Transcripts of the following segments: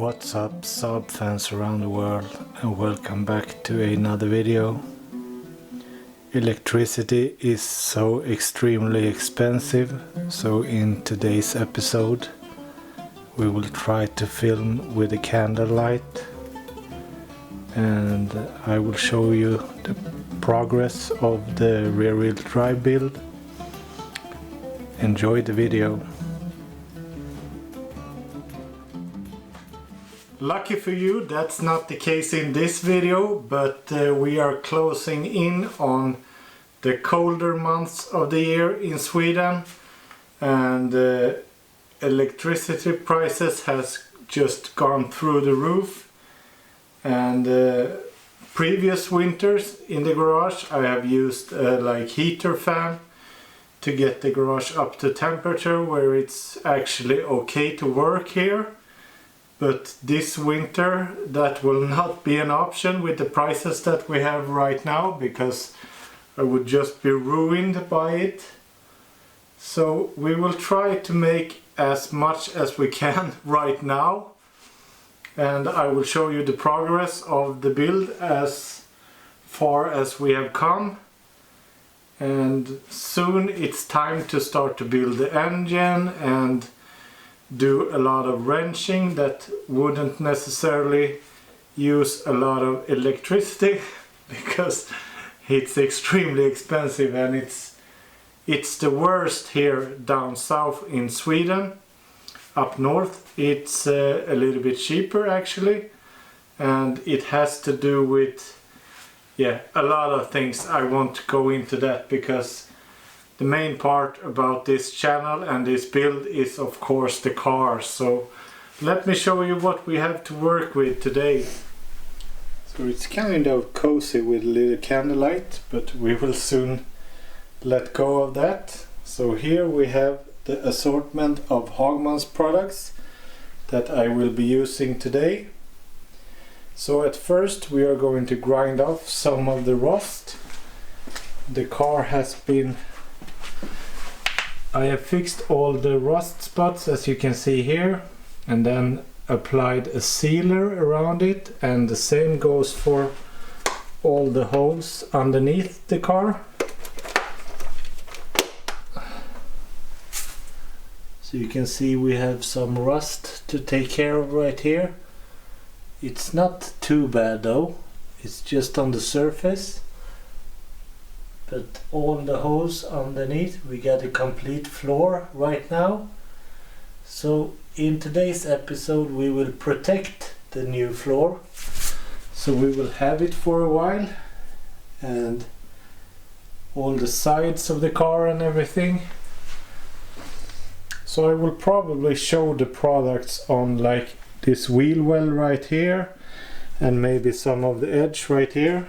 What's up, Saab fans around the world, and welcome back to another video. Electricity is so extremely expensive, so in today's episode we will try to film with a candlelight, and I will show you the progress of the rear wheel drive build. Enjoy the video. Lucky for you, that's not the case in this video, but we are closing in on the colder months of the year in Sweden, and electricity prices has just gone through the roof. And previous winters in the garage I have used like heater fan to get the garage up to temperature where it's actually okay to work here. But this winter that will not be an option with the prices that we have right now, because I would just be ruined by it. So we will try to make as much as we can right now, and I will show you the progress of the build as far as we have come. And soon it's time to start to build the engine and do a lot of wrenching that wouldn't necessarily use a lot of electricity because it's extremely expensive, and it's the worst here down south in Sweden. Up north it's a little bit cheaper actually, and it has to do with a lot of things. I won't go into that because the main part about this channel and this build is of course the car. So let me show you what we have to work with today. So it's kind of cozy with a little candlelight, but we will soon let go of that. So here we have the assortment of Hagmans products that I will be using today. So at first we are going to grind off some of the rust. The car has been... I have fixed all the rust spots as you can see here, and then applied a sealer around it, and the same goes for all the holes underneath the car. So you can see we have some rust to take care of right here. It's not too bad though, it's just on the surface. But all the holes underneath, we got a complete floor right now. So in today's episode we will protect the new floor. So we will have it for a while, and all the sides of the car and everything. So I will probably show the products on like this wheel well right here, and maybe some of the edge right here.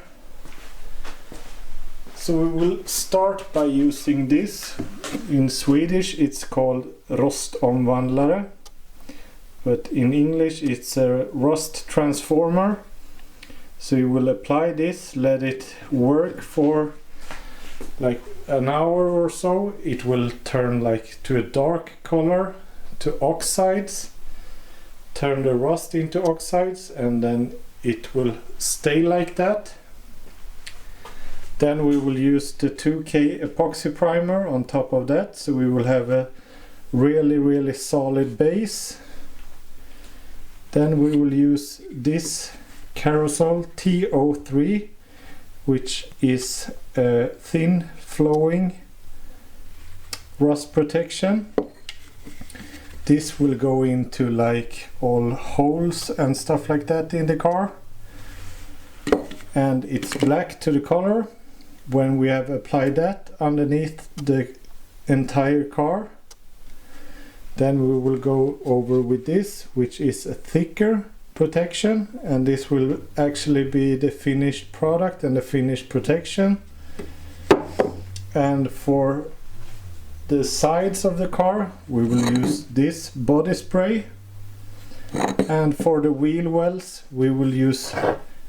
So we will start by using this. In Swedish it's called Rustomvandlare, but in English it's a rust transformer. So you will apply this, let it work for like an hour or so. It will turn like to a dark color, to oxides, turn the rust into oxides, and then it will stay like that. Then we will use the 2K epoxy primer on top of that, so we will have a really solid base. Then we will use this Carousel TO3, which is a thin flowing rust protection. This will go into like all holes and stuff like that in the car, and it's black to the color. When we have applied that underneath the entire car, then we will go over with this, which is a thicker protection, and this will actually be the finished product and the finished protection. And for the sides of the car we will use this body spray, and for the wheel wells we will use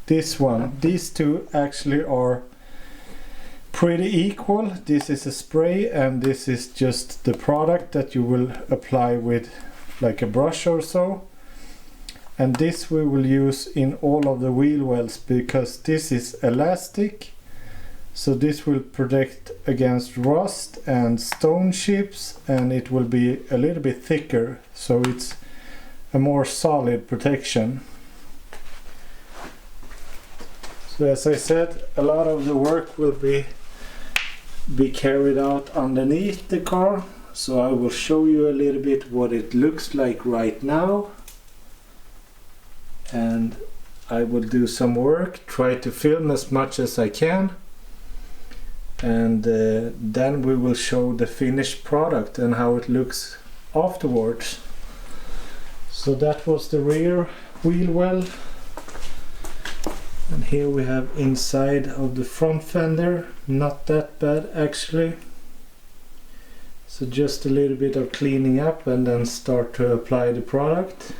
this one. These two actually are pretty equal. This is a spray and this is just the product that you will apply with like a brush or so. and this we will use in all of the wheel wells because this is elastic, so this will protect against rust and stone chips, and it will be a little bit thicker, so it's a more solid protection. So as I said, a lot of the work will be carried out underneath the car, so I will show you a little bit what it looks like right now, and I will do some work, try to film as much as I can, and then we will show the finished product and how it looks afterwards. So that was the rear wheel well, and here we have inside of the front fender. Not that bad actually. So just a little bit of cleaning up and then start to apply the product.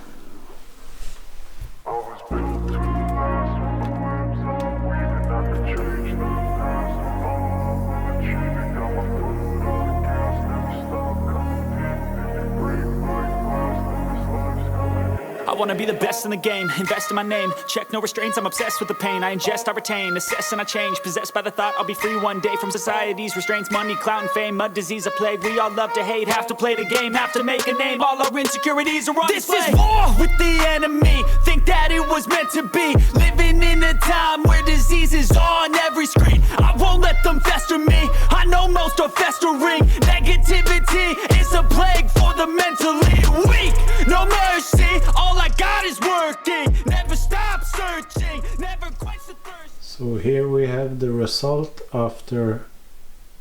I wanna be the best in the game, invest in my name, check no restraints, I'm obsessed with the pain, I ingest, I retain, assess and I change, possessed by the thought I'll be free one day from society's restraints, money, clout and fame, mud, disease, a plague, we all love to hate, have to play the game, have to make a name, all our insecurities are on display. This is war with the enemy, think that it was meant to be, living in a time where disease is on every screen, I won't let them fester me, I know most are festering, negativity is a plague for the mentally weak, no mercy, all I got is working, never stop searching, never quench the thirst. So here we have the result after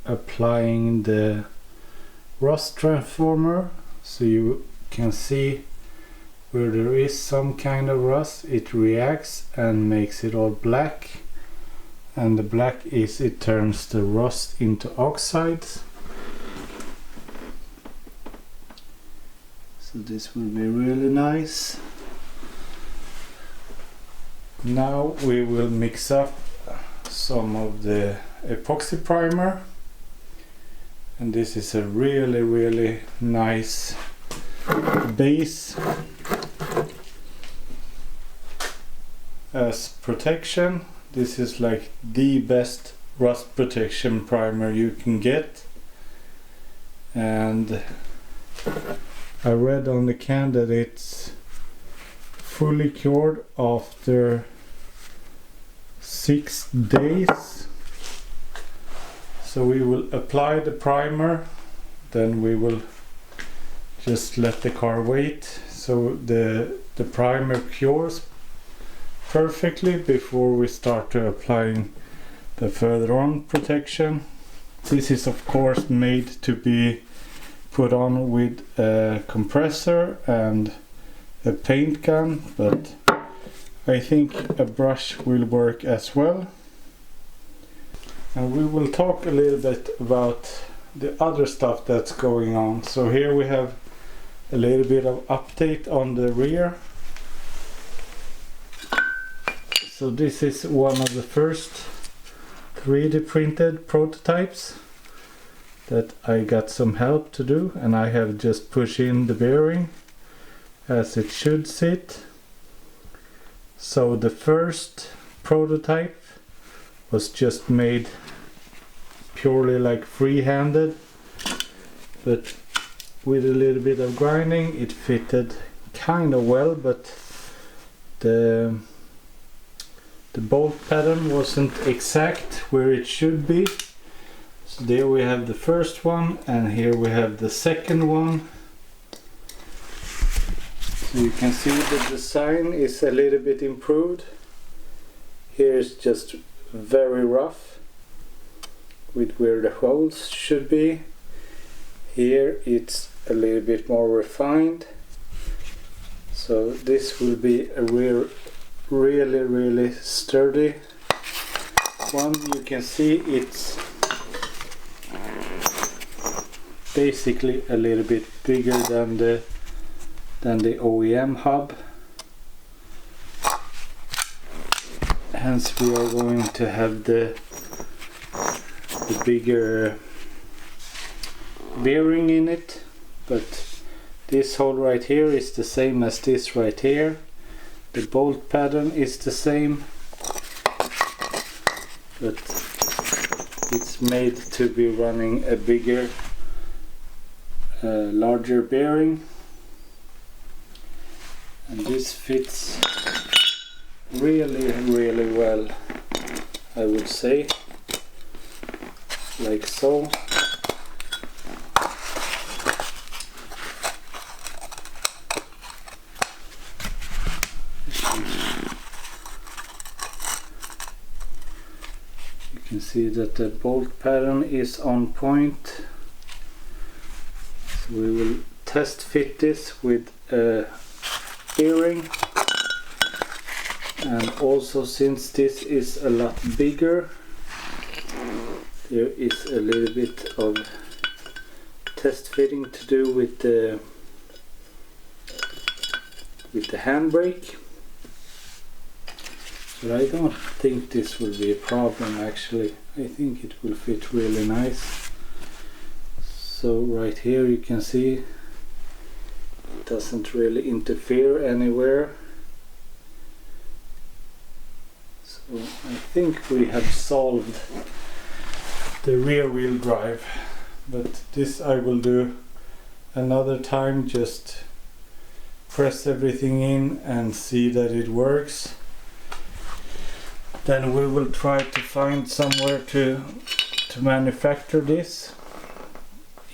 applying the rust transformer. So you can see where there is some kind of rust, it reacts and makes it all black, and the black is it turns the rust into oxides. So this will be really nice. Now we will mix up some of the epoxy primer, and this is a really nice base as protection. This is like the best rust protection primer you can get, and I read on the can that it's fully cured after 6 days. So we will apply the primer, then we will just let the car wait so the primer cures perfectly before we start to applying the further on protection. This is of course made to be put on with a compressor and a paint gun, but I think a brush will work as well. And we will talk a little bit about the other stuff that's going on. So here we have a little bit of update on the rear. So this is one of the first 3D printed prototypes that I got some help to do, and I have just pushed in the bearing as it should sit. So the first prototype was just made purely like free-handed, but with a little bit of grinding it fitted kind of well, but the bolt pattern wasn't exact where it should be. So there we have the first one, and here we have the second one. So you can see the design is a little bit improved. Here is just very rough with where the holes should be. Here it's a little bit more refined. So this will be a really sturdy one. You can see it's basically a little bit bigger than the OEM hub. Hence we are going to have the bigger bearing in it, but this hole right here is the same as this right here. The bolt pattern is the same, but it's made to be running a bigger, larger bearing, and this fits really well, I would say, like so. You can see that the bolt pattern is on point. So we will test fit this with a bearing, and also, since this is a lot bigger, there is a little bit of test fitting to do with the handbrake. But I don't think this will be a problem actually. I think it will fit really nice. So right here you can see it doesn't really interfere anywhere. So I think we have solved the rear wheel drive, but this I will do another time, just press everything in and see that it works. Then we will try to find somewhere to manufacture this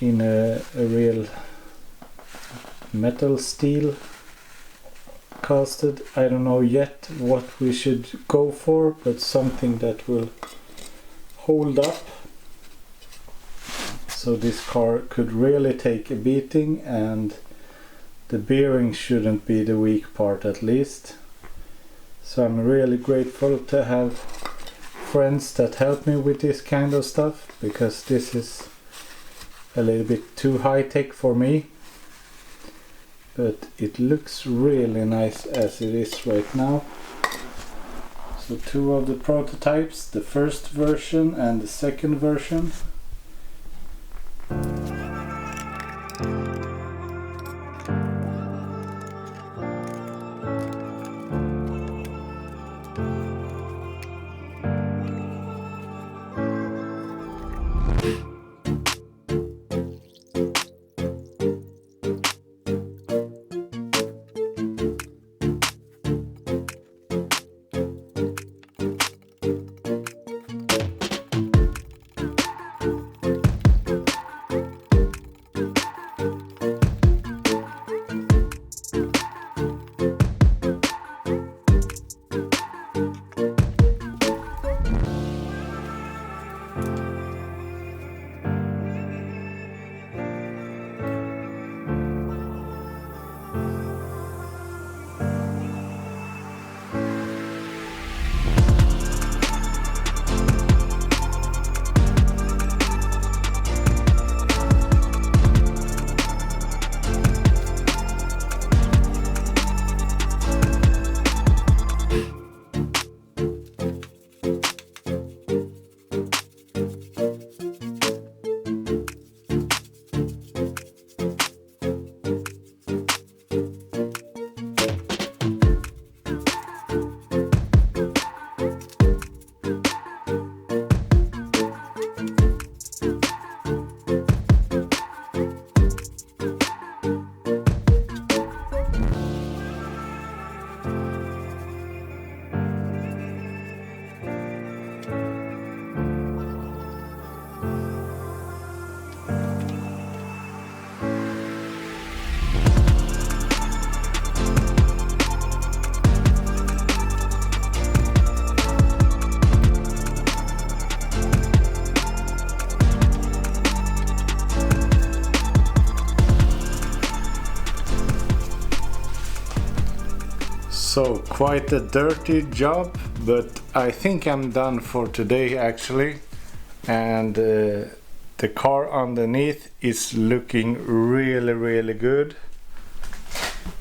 in a real metal steel casted. I don't know yet what we should go for, but something that will hold up, so this car could really take a beating, and the bearing shouldn't be the weak part, at least. So I'm really grateful to have friends that help me with this kind of stuff, because this is a little bit too high tech for me. But it looks really nice as it is right now. So two of the prototypes, the first version and the second version. So quite a dirty job, but I think I'm done for today actually, and the car underneath is looking really good.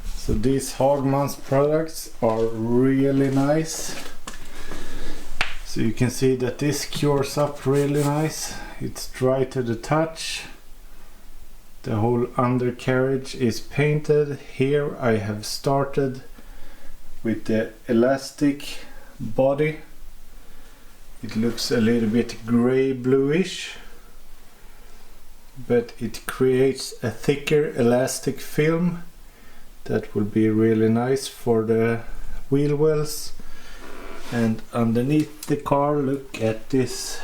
So these Hagmans products are really nice. So you can see that this cures up really nice. It's dry to the touch. The whole undercarriage is painted. Here I have started with the elastic body. It looks a little bit gray bluish, but it creates a thicker elastic film that will be really nice for the wheel wells. And underneath the car, look at this.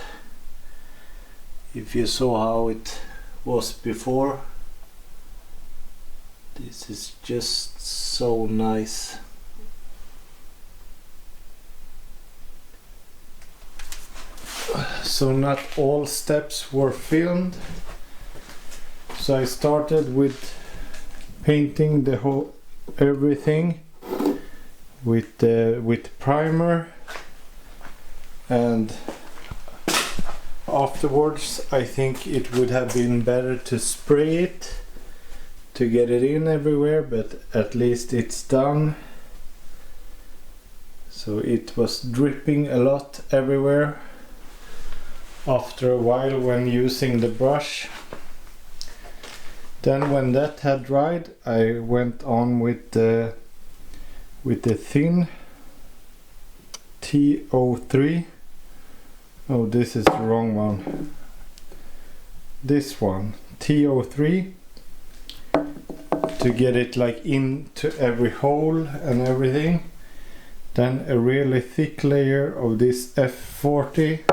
If you saw how it was before, this is just so nice. So not all steps were filmed, so I started with painting the whole everything with primer, and afterwards I think it would have been better to spray it to get it in everywhere, but at least it's done. So it was dripping a lot everywhere after a while when using the brush. Then when that had dried, I went on with the thin TO3. Oh, this is the wrong one. This one, TO3, to get it like into every hole and everything. Then a really thick layer of this F40,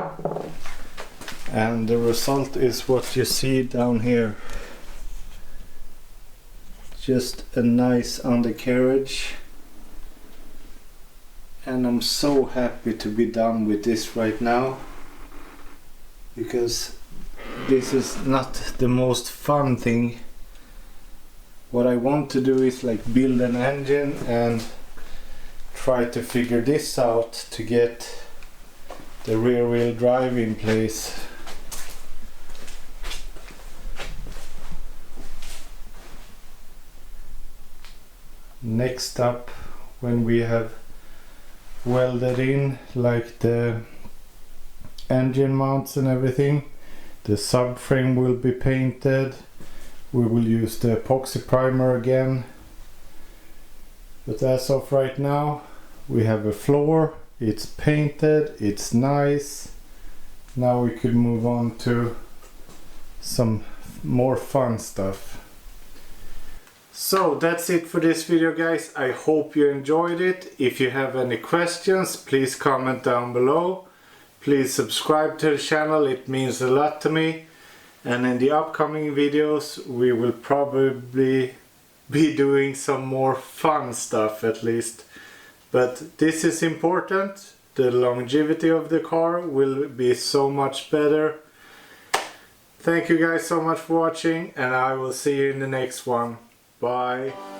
and the result is what you see down here. Just a nice undercarriage, and I'm so happy to be done with this right now, because this is not the most fun thing. What I want to do is like build an engine and try to figure this out to get the rear wheel drive in place. Next up, when we have welded in like the engine mounts and everything, the subframe will be painted. We will use the epoxy primer again. But as of right now, we have a floor, it's painted, it's nice. Now we could move on to some more fun stuff. So that's it for this video, guys. I hope you enjoyed it. If you have any questions, please comment down below. Please subscribe to the channel, it means a lot to me. And in the upcoming videos we will probably be doing some more fun stuff at least. But this is important. The longevity of the car will be so much better. Thank you guys so much for watching, and I will see you in the next one. Bye.